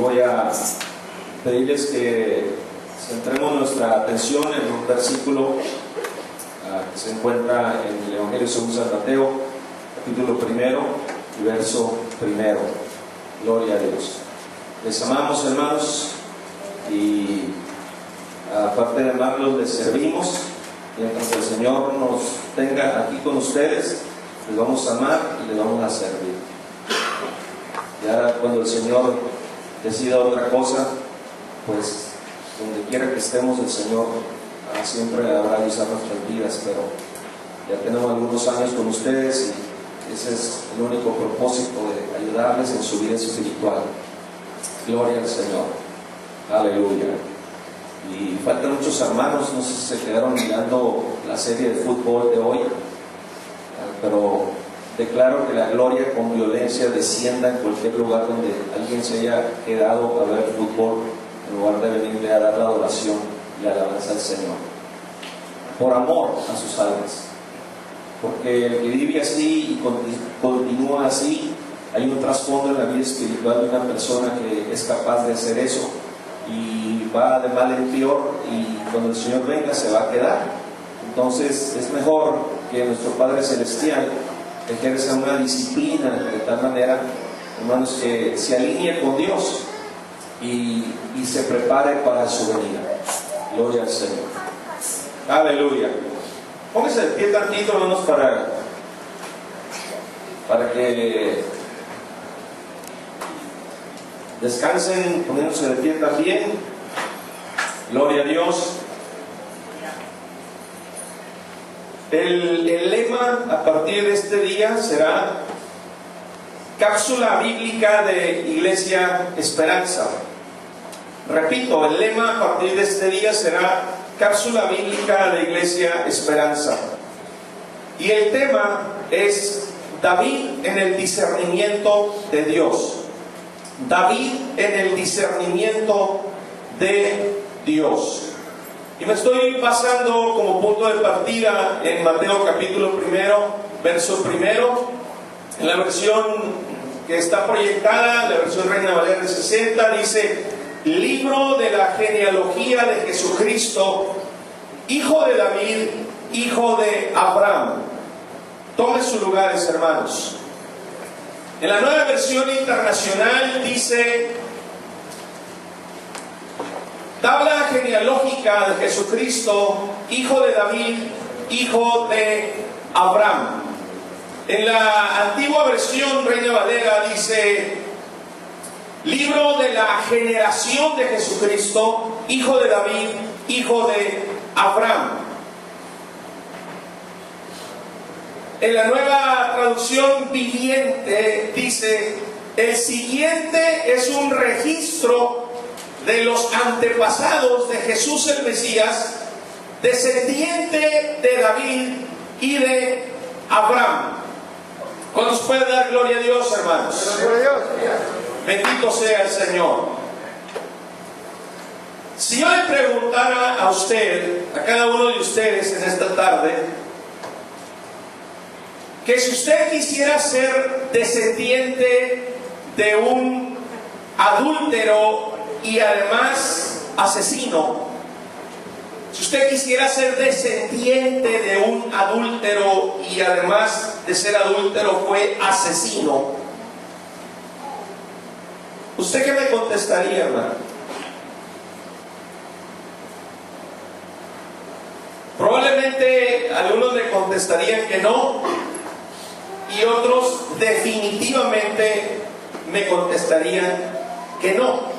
voy a pedirles que centremos nuestra atención en un versículo que se encuentra en el Evangelio según San Mateo, capítulo 1 y verso 1. Gloria a Dios. Les amamos, hermanos, y aparte de amarlos, les servimos. Mientras el Señor nos tenga aquí con ustedes, les vamos a amar y les vamos a servir. Ya cuando el Señor decida otra cosa, pues donde quiera que estemos, el Señor siempre habrá de usar nuestras vidas, pero ya tenemos algunos años con ustedes y ese es el único propósito, de ayudarles en su vida espiritual. Gloria al Señor. Aleluya. Y faltan muchos hermanos, no sé si se quedaron mirando la serie de fútbol de hoy, pero declaro que la gloria con violencia descienda en cualquier lugar donde alguien se haya quedado a ver fútbol en lugar de venirle a dar la adoración y la alabanza al Señor, por amor a sus almas, porque el que vive así y continúa así, hay un trasfondo en la vida espiritual de una persona que es capaz de hacer eso y va de mal en peor, y cuando el Señor venga se va a quedar. Entonces es mejor que nuestro Padre Celestial ejerza una disciplina de tal manera, hermanos, que se alinee con Dios y se prepare para su venida. Gloria al Señor. Aleluya. Pónganse de pie tantito, hermanos, para que descansen, poniéndose de pie también. Gloria a Dios. El lema a partir de este día será Cápsula Bíblica de Iglesia Esperanza. Repito, el lema a partir de este día será Cápsula Bíblica de Iglesia Esperanza. Y el tema es David en el discernimiento de Dios. David en el discernimiento de Dios. Y me estoy basando como punto de partida en Mateo capítulo 1, verso 1, en la versión que está proyectada, la versión Reina Valera de 60, dice: libro de la genealogía de Jesucristo, hijo de David, hijo de Abraham. Tomen sus lugares, hermanos. En la nueva versión internacional dice: tabla genealógica de Jesucristo, hijo de David, hijo de Abraham. En la antigua versión Reina Valera dice: libro de la generación de Jesucristo, hijo de David, hijo de Abraham. En la nueva traducción viviente dice: el siguiente es un registro de los antepasados de Jesús el Mesías, descendiente de David y de Abraham. ¿Cuántos pueden dar gloria a Dios, hermanos? Gloria a Dios. Bendito sea el Señor. Si yo le preguntara a usted, a cada uno de ustedes en esta tarde, que si usted quisiera ser descendiente de un adúltero y además asesino, si usted quisiera ser descendiente de un adúltero y además de ser adúltero fue asesino, ¿usted qué me contestaría, hermano? Probablemente algunos me contestarían que no, y otros definitivamente me contestarían que no.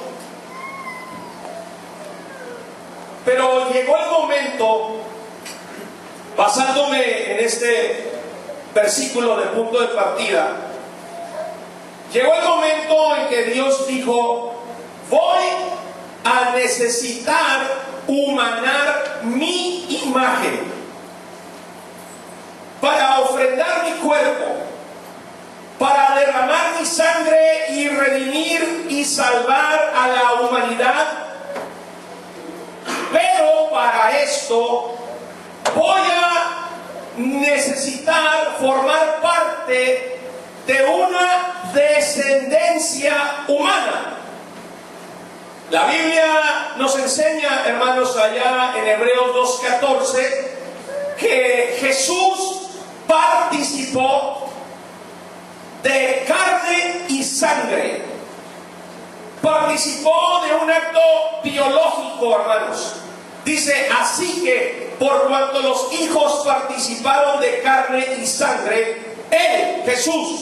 Pero llegó el momento, basándome en este versículo de punto de partida, llegó el momento en que Dios dijo: voy a necesitar humanar mi imagen para ofrendar mi cuerpo, para derramar mi sangre y redimir y salvar a la humanidad. Pero para esto voy a necesitar formar parte de una descendencia humana. La Biblia nos enseña, hermanos, allá en Hebreos 2:14, que Jesús participó de carne y sangre. Participó de un acto biológico, hermanos. Dice, así que por cuanto los hijos participaron de carne y sangre, Él, Jesús,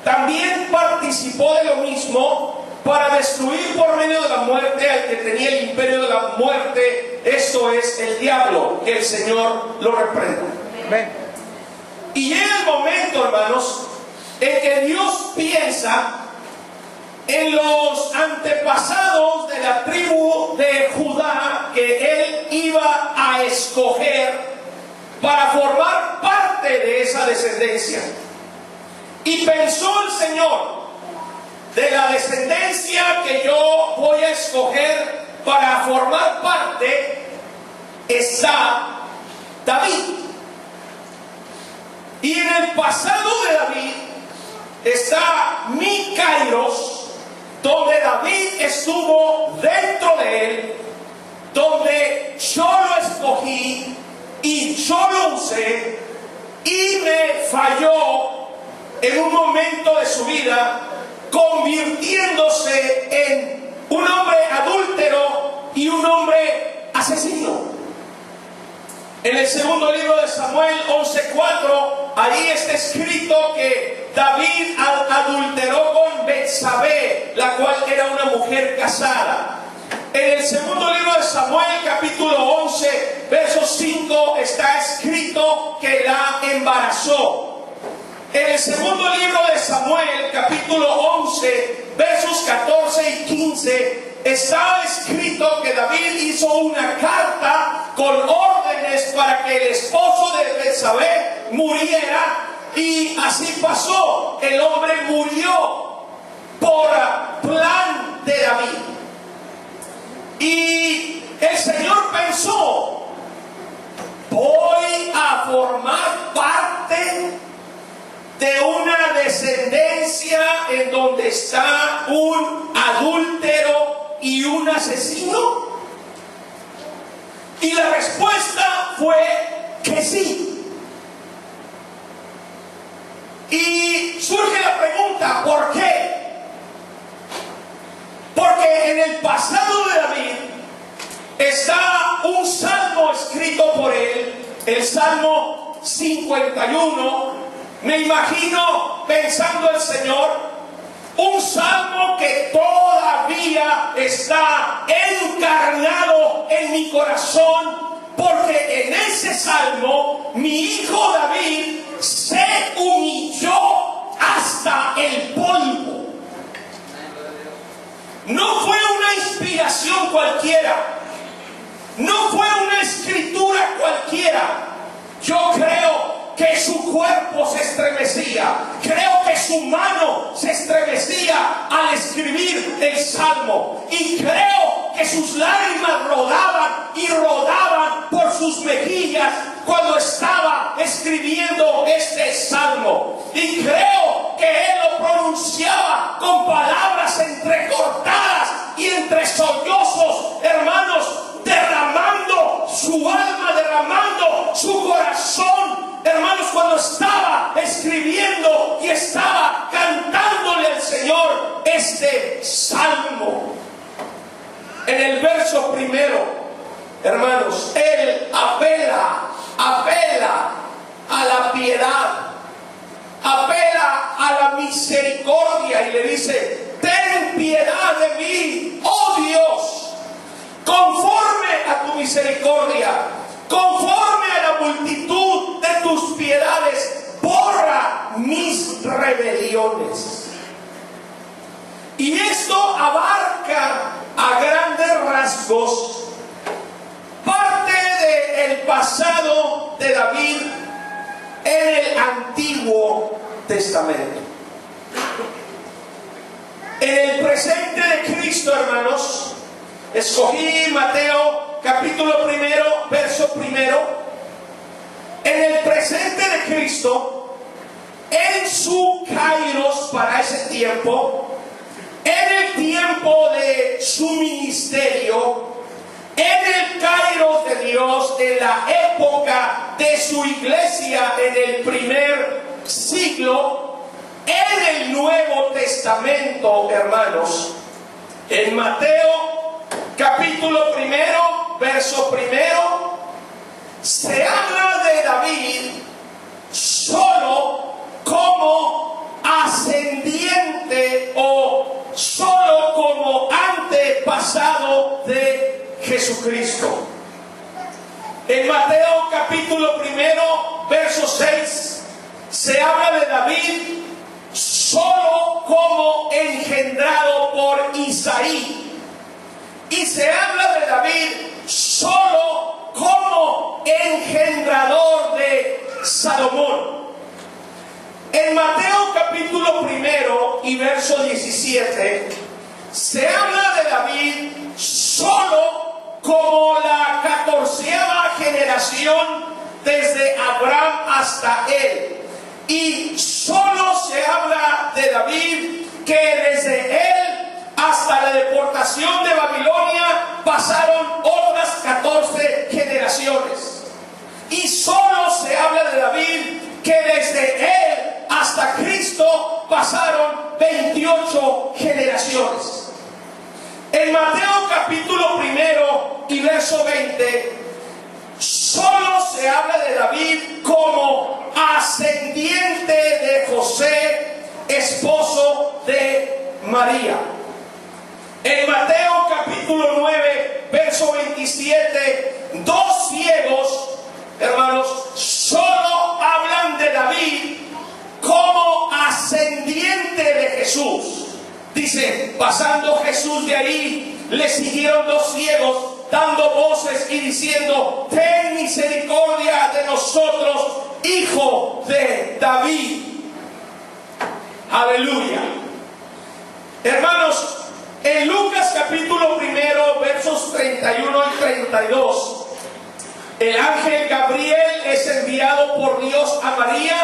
también participó de lo mismo para destruir por medio de la muerte al que tenía el imperio de la muerte, esto es el diablo, que el Señor lo reprenda. Amén. Y llega el momento, hermanos, en que Dios piensa en los antepasados de la tribu de Judá que Él iba a escoger para formar parte de esa descendencia. Y pensó el Señor, de la descendencia que yo voy a escoger para formar parte, está David. Y en el pasado de David está mi Kairos, donde David estuvo dentro de él, donde yo lo escogí y yo lo usé, y me falló en un momento de su vida, convirtiéndose en un hombre adúltero y un hombre asesino. En el segundo libro de Samuel 11:4, ahí está escrito que David adulteró con Betsabé, la cual era una mujer casada. En el segundo libro de Samuel, capítulo 11, verso 5, está escrito que la embarazó. En el segundo libro de Samuel, capítulo 11, versos 14 y 15, está escrito que David hizo una carta con órdenes para que el esposo de Betsabé muriera, y así pasó. El hombre murió por plan de David. Y el Señor pensó, voy a formar parte de una descendencia en donde está un adúltero y un asesino. Y la respuesta fue que sí. Y surge la pregunta, ¿por qué? Porque en el pasado de David está un salmo escrito por él, el Salmo 51. Me imagino pensando el Señor, un salmo que todavía está encarnado en mi corazón, porque en ese salmo mi hijo David se humilló hasta el polvo. No fue una inspiración cualquiera, no fue una escritura cualquiera. Yo creo que su cuerpo se estremecía, creo que su mano se estremecía al escribir el salmo, y creo que sus lágrimas rodaban y rodaban por sus mejillas cuando estaba escribiendo este salmo, y creo que él lo pronunciaba con palabras entrecortadas y entre sollozos, hermanos, derramando su alma, derramando su corazón, hermanos, cuando estaba escribiendo y estaba cantándole al Señor este salmo. En el verso primero, hermanos, él apela a la piedad, apela a la misericordia y le dice, ten piedad de mí, oh Dios, conforme a tu misericordia, conforme a la multitud de tus piedades, borra mis rebeliones. Y esto abarca a grandes rasgos parte del pasado de David en el Antiguo Testamento. En el presente de Cristo, hermanos, escogí Mateo capítulo 1, verso 1. En el presente de Cristo, en su Kairos para ese tiempo, en el tiempo de su ministerio, en la época de su iglesia en el primer siglo, en el Nuevo Testamento, hermanos, en Mateo capítulo 1, verso 1, se habla de David solo como ascendiente o solo como antepasado de Jesucristo. En Mateo capítulo 1, verso 6, se habla de David solo como engendrado por Isaí. Y se habla de David solo como engendrador de Salomón. En Mateo capítulo 1 y verso 17, se habla de David solo como la 14ª generación desde Abraham hasta él. Y solo se habla de David que desde él hasta la deportación de Babilonia pasaron otras 14 generaciones. Y solo se habla de David que desde él hasta Cristo pasaron 28 generaciones. En Mateo capítulo 1 y verso 20, solo se habla de David como ascendiente de José, esposo de María. En Mateo capítulo 9, verso 27, dos ciegos, hermanos, solo hablan de David como ascendiente de Jesús. Dice, pasando Jesús de ahí, le siguieron dos ciegos, dando voces y diciendo: ten misericordia de nosotros, hijo de David. Aleluya. Hermanos, en Lucas capítulo 1, versos 31 y 32, el ángel Gabriel es enviado por Dios a María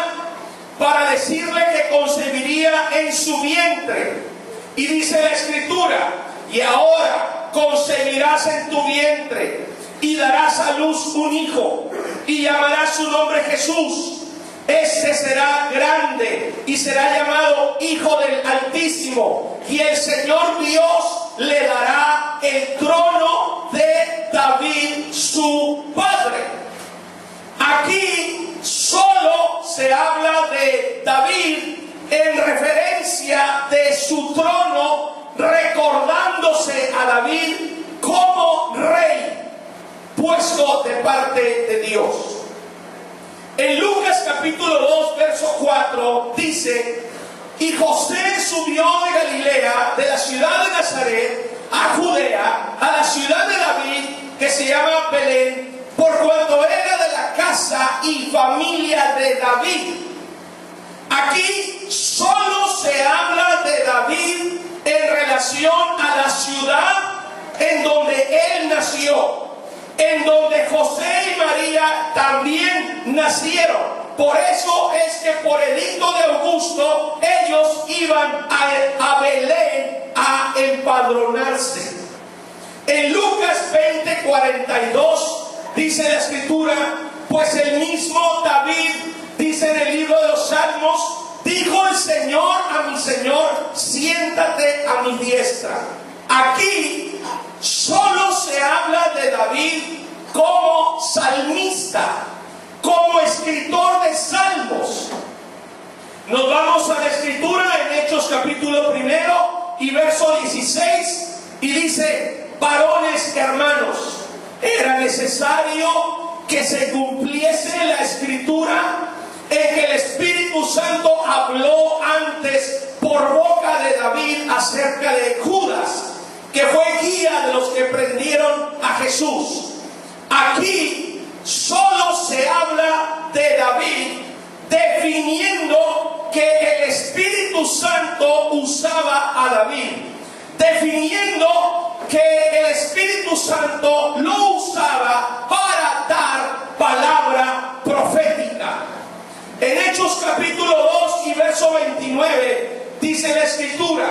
para decirle que concebiría en su vientre. Y dice la Escritura: y ahora concebirás en tu vientre y darás a luz un hijo y llamarás su nombre Jesús. Este será grande y será llamado Hijo del Altísimo, y el Señor Dios le dará el trono de David su padre. Aquí solo se habla de David en referencia de su trono, recordándose a David como rey puesto de parte de Dios. En Lucas capítulo 2, verso 4 dice: y José subió de Galilea, de la ciudad de Nazaret, a Judea, a la ciudad de David, que se llama Belén, por cuanto era de la casa y familia de David. Aquí solo se habla de David en relación a la ciudad en donde él nació, en donde José y María también nacieron. Por eso es que por edicto de Augusto ellos iban a Belén a empadronarse. En Lucas 20:42 dice la Escritura: pues el mismo David dice en el libro de los Salmos: dijo el Señor a mi Señor, siéntate a mi diestra. Aquí solo se habla de David como salmista, como escritor de salmos. Nos vamos a la Escritura en Hechos capítulo 1 y verso 16, y dice: varones hermanos, era necesario que se cumpliese la Escritura en que el Espíritu Santo habló antes por boca de David acerca de Judas, que fue guía de los que prendieron a Jesús. Aquí solo se habla de David definiendo que el Espíritu Santo usaba a David, definiendo que el Espíritu Santo lo usaba para dar palabra profética. En Hechos capítulo 2 y verso 29 dice la Escritura: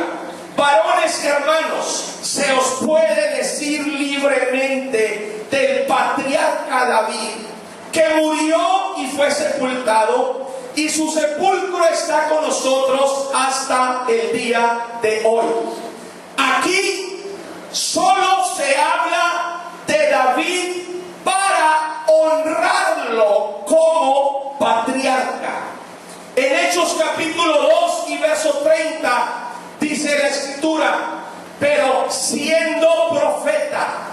varones hermanos, se os puede decir libremente del del patriarca David, que murió y fue sepultado, y su sepulcro está con nosotros hasta el día de hoy. Aquí solo se habla de David para honrarlo como patriarca. En Hechos capítulo 2 y verso 30 dice la escritura: pero siendo profeta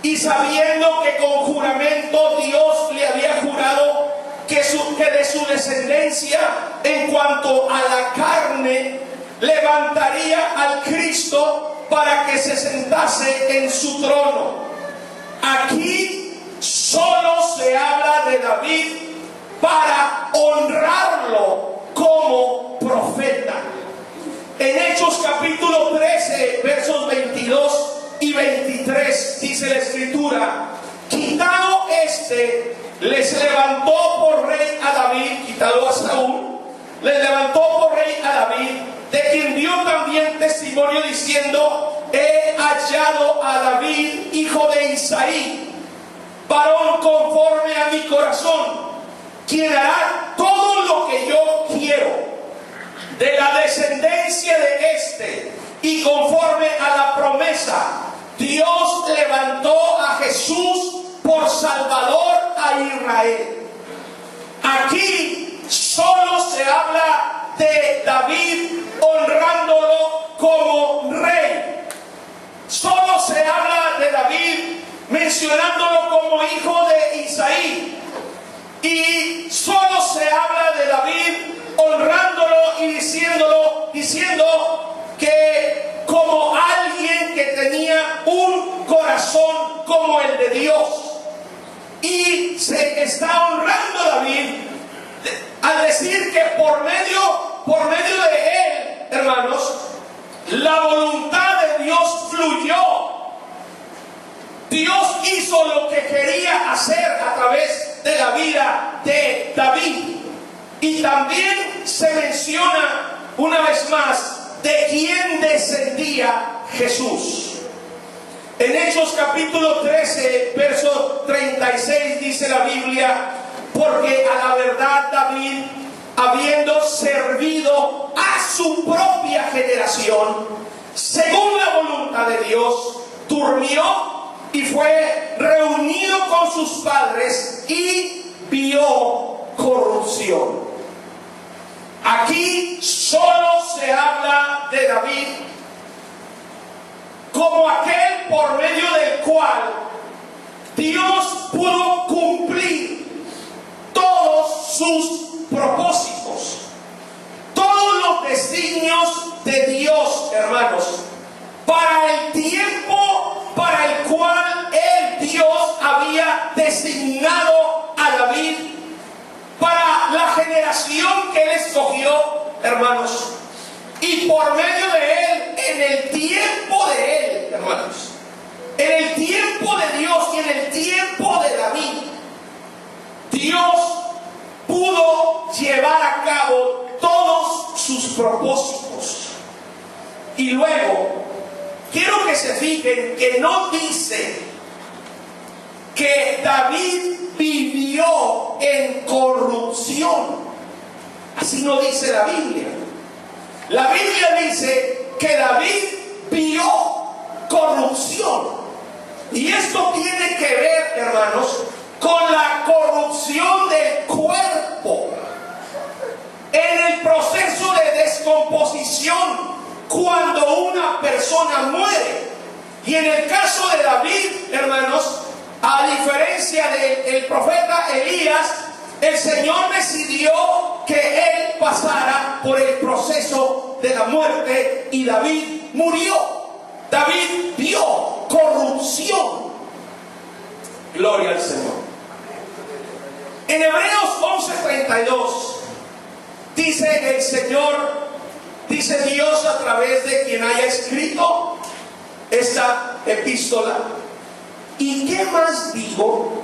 y sabiendo que con juramento Dios le había jurado que de su descendencia en cuanto a la carne levantaría al Cristo para que se sentase en su trono. Aquí solo se habla de David para honrarlo como profeta. En Hechos capítulo 13, versos 22 y 23 dice la escritura: quitado les levantó por rey a David, quitado a Saúl, les levantó por rey a David, de quien dio también testimonio diciendo: he hallado a David, hijo de Isaí, varón conforme a mi corazón, quien hará todo lo que yo quiero. De la descendencia de y conforme a la promesa, Dios levantó a Jesús por Salvador a Israel. Aquí solo se habla de David honrándolo como rey. Solo se habla de David mencionándolo como hijo de Isaí. Y solo se habla de David honrándolo y diciendo que como alguien que tenía un corazón como el de Dios. Y se está honrando a David al decir que por medio de él, hermanos, la voluntad de Dios fluyó. Dios hizo lo que quería hacer a través de la vida de David. Y también se menciona una vez más de quién descendía Jesús. En Hechos capítulo 13, verso 36 dice la Biblia: porque a la verdad David, habiendo servido a su propia generación, según la voluntad de Dios, durmió y fue reunido con sus padres y vio corrupción. Aquí solo se habla de David como aquel por medio del cual Dios pudo cumplir todos sus propósitos, todos los designios de Dios, hermanos, para el tiempo para el cual Dios había designado a David, para la generación que él escogió, hermanos, y por medio de él, en el tiempo de él, hermanos, en el tiempo de Dios y en el tiempo de David, Dios pudo llevar a cabo todos sus propósitos. Y luego quiero que se fijen que no dice que David vivió en corrupción. Así no dice la Biblia. La Biblia dice que David vio corrupción. Y esto tiene que ver, hermanos, con la corrupción del cuerpo. En el proceso de descomposición, cuando una persona muere. Y en el caso de David, hermanos, a diferencia del profeta Elías, el Señor decidió que él pasara por el proceso de la muerte y David murió. David vio corrupción. Gloria al Señor. En Hebreos 11:32 dice el Señor, dice Dios a través de quien haya escrito esta epístola: ¿y qué más digo?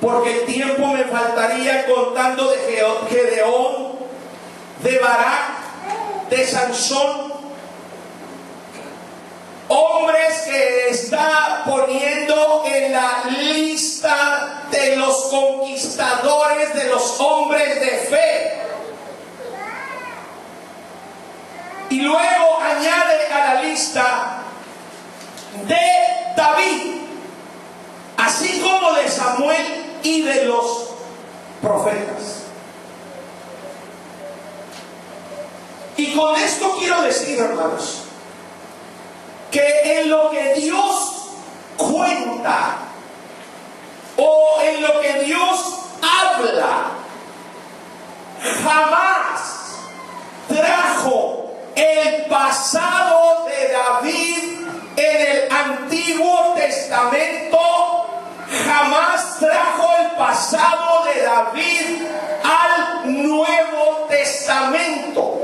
Porque el tiempo me faltaría contando de Gedeón, de Barak, de Sansón, hombres que está poniendo en la línea luego añade a la lista de David, así como de Samuel y de los profetas. Y con esto quiero decir, hermanos, que en lo que Dios cuenta o en lo que Dios habla, jamás trajo el pasado de David en el Antiguo Testamento, jamás trajo el pasado de David al Nuevo Testamento.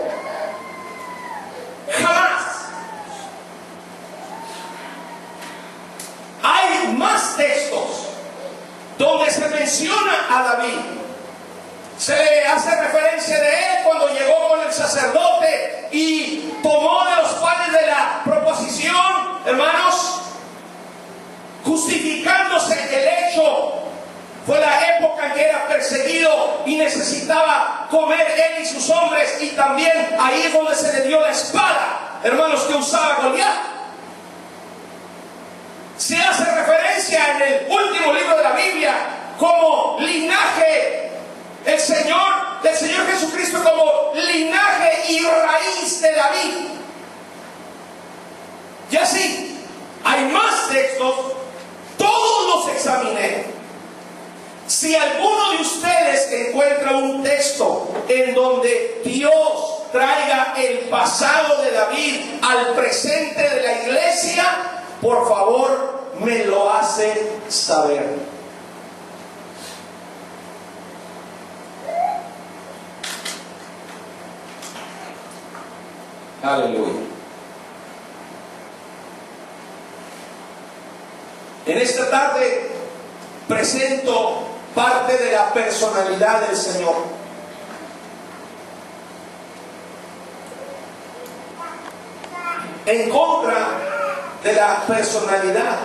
Jamás. Hay más textos donde se menciona a David. Se le hace referencia de él cuando llegó con el sacerdote y tomó de los panes de la proposición, hermanos, justificándose el hecho. Fue la época en que era perseguido y necesitaba comer él y sus hombres, y también ahí es donde se le dio la espada, hermanos, que usaba Goliat. Se hace referencia en el último libro de la Biblia como linaje del Señor Jesucristo, como linaje y raíz de David. Y así, hay más textos, todos los examiné. Si alguno de ustedes encuentra un texto en donde Dios traiga el pasado de David al presente de la iglesia, por favor, me lo hace saber. Aleluya. En esta tarde presento parte de la personalidad del Señor. En contra de la personalidad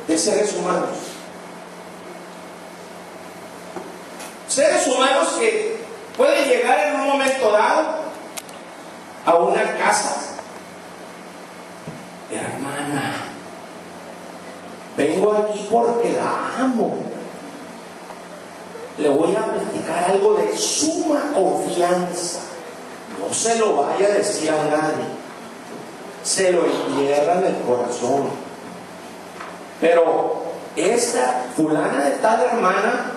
de seres humanos. Seres humanos que pueden llegar en un momento dado a una casa. Hermana, vengo aquí porque la amo. Le voy a platicar algo de suma confianza. No se lo vaya a decir a nadie. Se lo entierra en el corazón. Pero esta fulana de tal hermana,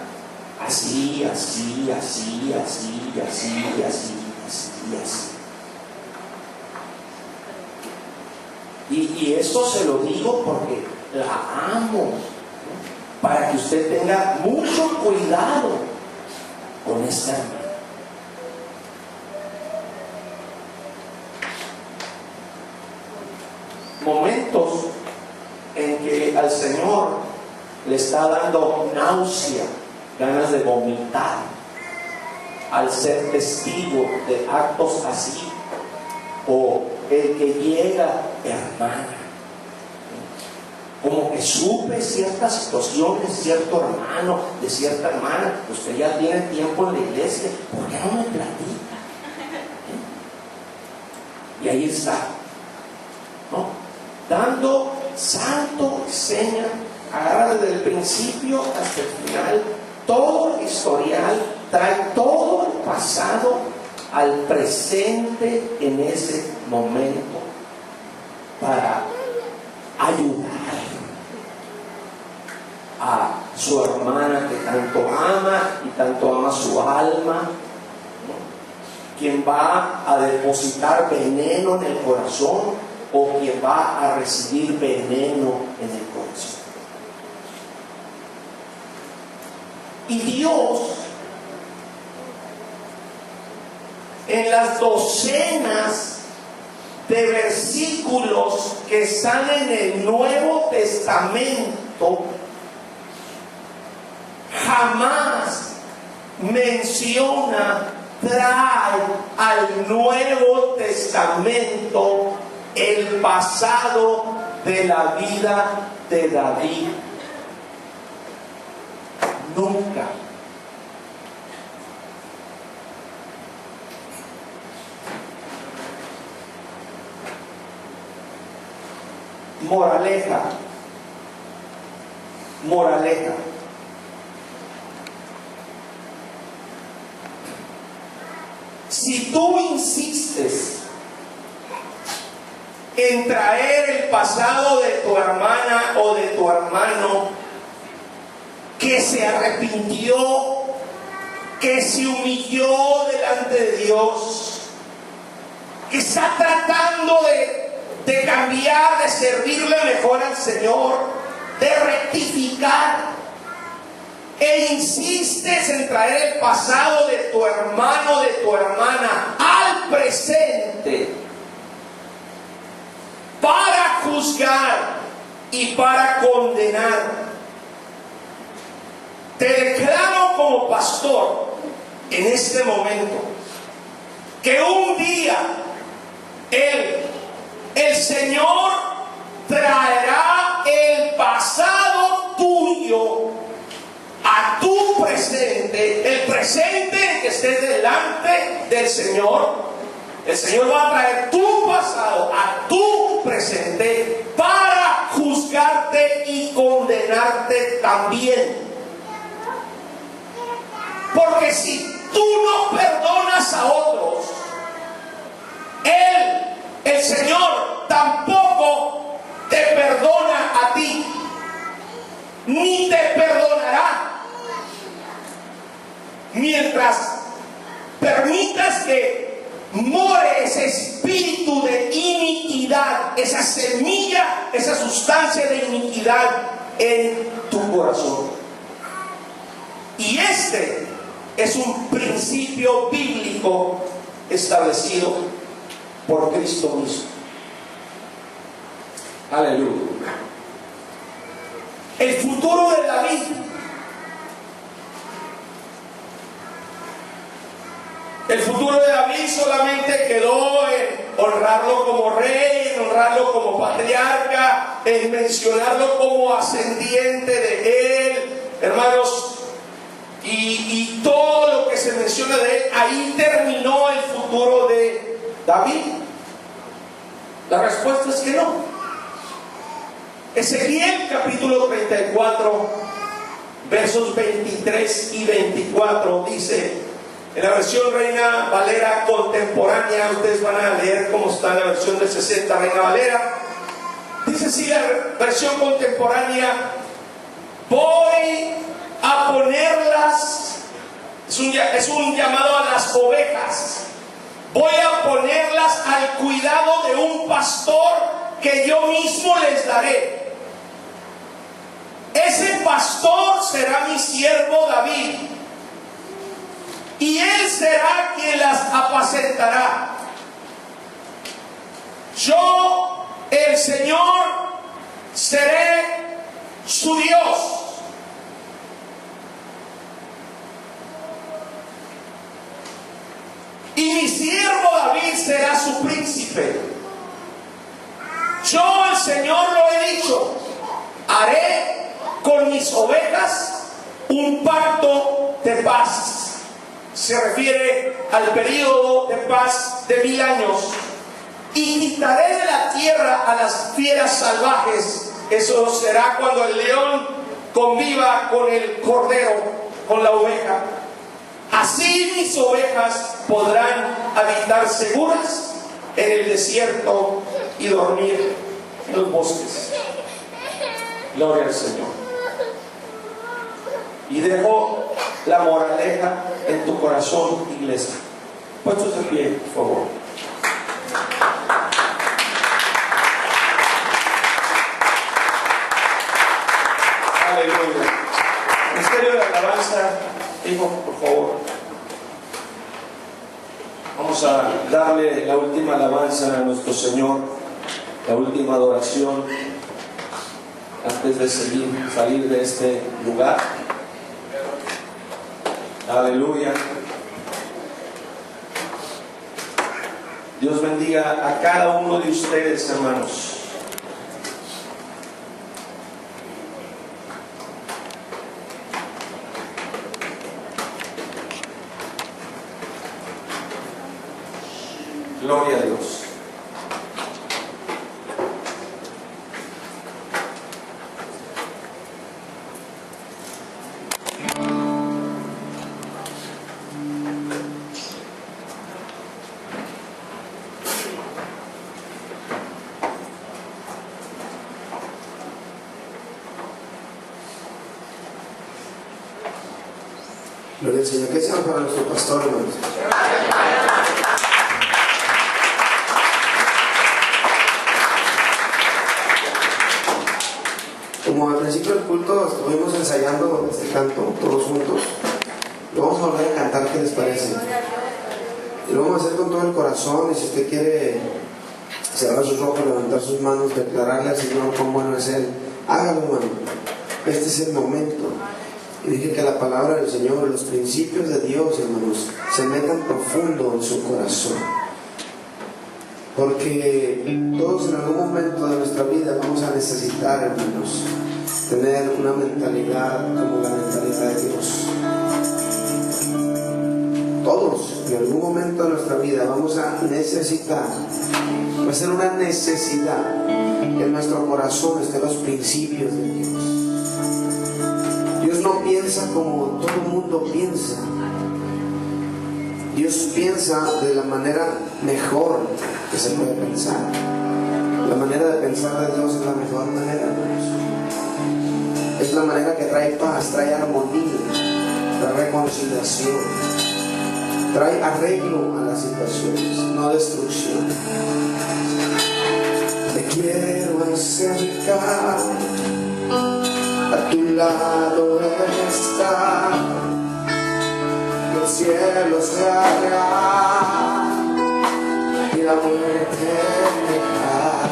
así, así, así, así, así, así, así, así. Y esto se lo digo porque la amo, para que usted tenga mucho cuidado con esta hermana. Momentos en que al Señor le está dando náusea, ganas de vomitar, al ser testigo de actos así, o el que llega, hermana, como que supe ciertas situaciones, cierto hermano, de cierta hermana, usted ya tiene tiempo en la iglesia, ¿por qué no me platica? Y ahí está, ¿no? Dando santo seña, agarra desde el principio hasta el final, todo el historial, trae todo el pasado al presente en ese momento para ayudar a su hermana que tanto ama y tanto ama su alma, ¿no? Quien va a depositar veneno en el corazón o quien va a recibir veneno en el corazón. Y Dios, en las docenas de versículos que están en el Nuevo Testamento, jamás menciona, trae al Nuevo Testamento el pasado de la vida de David. Nunca. Moraleja. Moraleja. Si tú insistes en traer el pasado de tu hermana o de tu hermano que se arrepintió, que se humilló delante de Dios, que está tratando de cambiar, de servirle mejor al Señor, de rectificar, e insistes en traer el pasado de tu hermano, de tu hermana al presente para juzgar y para condenar, te declaro como pastor en este momento que un día el Señor traerá el pasado tuyo a tu presente, el presente en que estés delante del Señor. El Señor va a traer tu pasado a tu presente para juzgarte y condenarte también. Porque si tú no perdonas a otros, el Señor tampoco te perdona a ti, ni te perdonará mientras permitas que more ese espíritu de iniquidad, esa semilla, esa sustancia de iniquidad en tu corazón. Y este es un principio bíblico establecido por Cristo mismo. Aleluya. El futuro de David solamente quedó en honrarlo como rey, en honrarlo como patriarca, en mencionarlo como ascendiente de él, hermanos. Y todo lo que se menciona de él, ahí terminó el futuro de David. La respuesta es que no. Ezequiel capítulo 34, versos 23 y 24 dice, en la versión Reina Valera contemporánea, ustedes van a leer cómo está la versión del 60 Reina Valera, dice así la versión contemporánea: voy a ponerlas, es un llamado a las ovejas, voy a ponerlas al cuidado de un pastor que yo mismo les daré. Ese pastor será mi siervo David, y él será quien las apacentará. Yo, el Señor, seré su Dios. Y mi siervo David será su príncipe. Yo, el Señor, lo he dicho. Haré con mis ovejas un pacto de paz. Se refiere al periodo de paz de 1000 años. Y quitaré de la tierra a las fieras salvajes. Eso será cuando el león conviva con el cordero, con la oveja. Así mis ovejas podrán habitar seguras en el desierto y dormir en los bosques. Gloria al Señor. Y dejo la moraleja en tu corazón, iglesia. Puestos de pie, por favor. Aleluya. Ministerio de alabanza, hijo, por favor. Vamos a darle la última alabanza a nuestro Señor, la última adoración antes de salir de este lugar. Aleluya. Dios bendiga a cada uno de ustedes, hermanos. Gloria a Dios. Gloria al Señor. ¿Qué sea para nuestro pastor, hermanos? Como al principio del culto estuvimos ensayando este canto todos juntos, lo vamos a volver a cantar. ¿Qué les parece? Y lo vamos a hacer con todo el corazón. Y si usted quiere cerrar sus ojos, levantar sus manos, declararle al Señor cuán bueno es Él, hágalo, hermano. Este es el momento. Y dije que la palabra del Señor, los principios de Dios, hermanos, se metan profundo en su corazón. Porque todos en algún momento de nuestra vida vamos a necesitar, hermanos, tener una mentalidad como la mentalidad de Dios. Todos en algún momento de nuestra vida vamos a necesitar, va a ser una necesidad que en nuestro corazón estén los principios de Dios. Dios no piensa como todo el mundo piensa. Dios piensa de la manera mejor que se puede pensar. La manera de pensar de Dios es la mejor manera, hermanos. Es la manera que trae paz, trae armonía, trae reconciliación, trae arreglo a las situaciones, no destrucción. Te quiero acercar, a tu lado está, que el cielo se abra y la muerte dejar.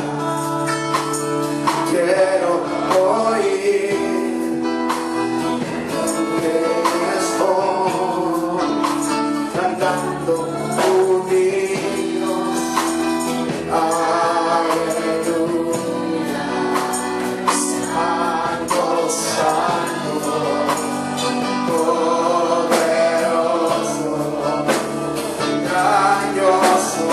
Quiero oír que voz cantando unidos. Aleluya, Santo, Santo, poderoso, grandioso.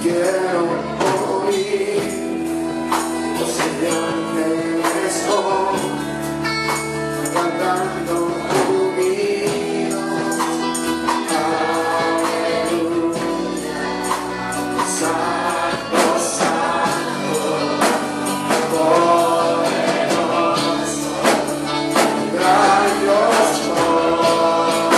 quiero oír voces de ángeles hoy, cantando unidos, aleluya, santo, santo, poderoso, gran Dios soy.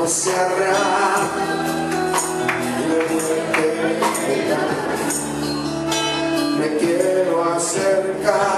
Se arreaba, me quiero acercar.